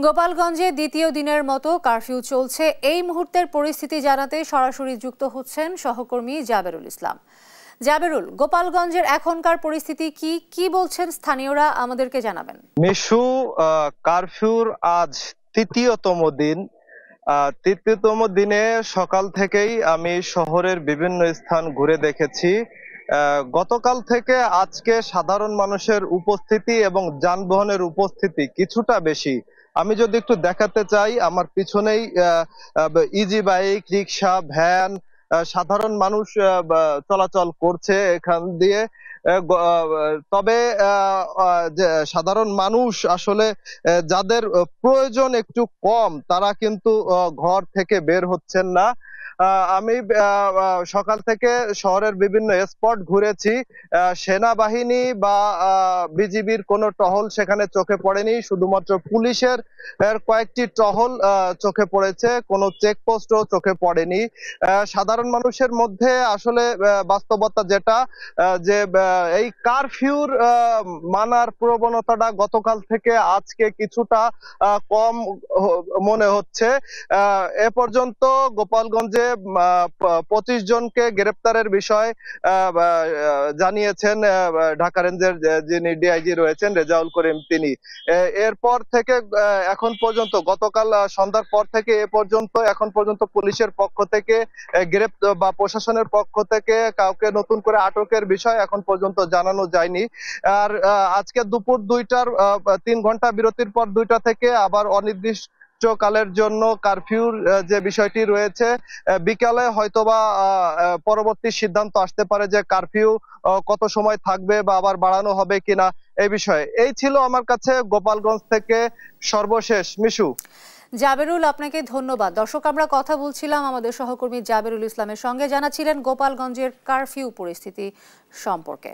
গোপালগঞ্জে দ্বিতীয় দিনের মতো কারফিউ চলছে। এই মুহূর্তের পরিস্থিতি জানাতে সরাসরি যুক্ত হচ্ছেন সহকর্মী জাবেরুল ইসলাম। জাবেরুল, গোপালগঞ্জের এখনকার পরিস্থিতি কি বলছেন স্থানীয়রা, আমাদেরকে জানাবেন। মিশু, কারফিউর আজ তৃতীয়তম দিন। তৃতীয়তম দিনে সকাল থেকেই আমি শহরের বিভিন্ন স্থান ঘুরে দেখেছি। গতকাল থেকে আজকে সাধারণ মানুষের উপস্থিতি এবং যানবাহনের উপস্থিতি কিছুটা বেশি। আমি যদি একটু দেখাতে চাই, আমার পিছনেই ইজি বাইক, রিক্সা, ভ্যান, সাধারণ মানুষ চলাচল করছে এখান দিয়ে। তবে যে সাধারণ মানুষ আসলে যাদের প্রয়োজন একটু কম, তারা কিন্তু ঘর থেকে বের হচ্ছেন না। আমি সকাল থেকে শহরের বিভিন্ন স্পট ঘুরেছি। সেনাবাহিনী বা বিজিবির কোনো টহল সেখানে চোখে পড়েনি, শুধুমাত্র পুলিশের কয়েকটি টহল চোখে পড়েছে, কোনো চেকপোস্টও চোখে পড়েনি। সাধারণ মানুষের মধ্যে আসলে বাস্তবতা যেটা, যে এই কারফিউর মানার প্রবণতাটা গতকাল থেকে আজকে কিছুটা কম মনে হচ্ছে। এ পর্যন্ত গোপালগঞ্জে 25 জনকে গ্রেপ্তারের বিষয় জানিয়েছেন ঢাকা রেঞ্জের যিনি ডিআইজি রয়েছেন রেজাউল করিম, তিনি। এরপর থেকে এখন পর্যন্ত, গতকাল সন্ধ্যার পর থেকে এ পর্যন্ত এখন পর্যন্ত পুলিশের পক্ষ থেকে গ্রেপ্তার বা প্রশাসনের পক্ষ থেকে কাউকে নতুন করে আটকের বিষয় এখন পর্যন্ত জানানো যায়নি। আর আজকে দুপুর 2টার 3 ঘন্টা বিরতির পর 2টা থেকে আবার অনির্দিষ্ট কালের জন্য কারফিউর যে বিষয়টি রয়েছে, বিকালে হয়তোবা পরবর্তী সিদ্ধান্ত আসতে পারে যে কারফিউ কত সময় থাকবে বা আবার বাড়ানো হবে কিনা এই বিষয়ে। এই ছিল আমার কাছে গোপালগঞ্জ থেকে সর্বশেষ। মিশু। জাবেরুল, আপনাকে ধন্যবাদ। দর্শক, আমরা কথা বলছিলাম আমাদের সহকর্মী জাবেরুল ইসলামের সঙ্গে, জানাচ্ছিলেন গোপালগঞ্জের কারফিউ পরিস্থিতি সম্পর্কে।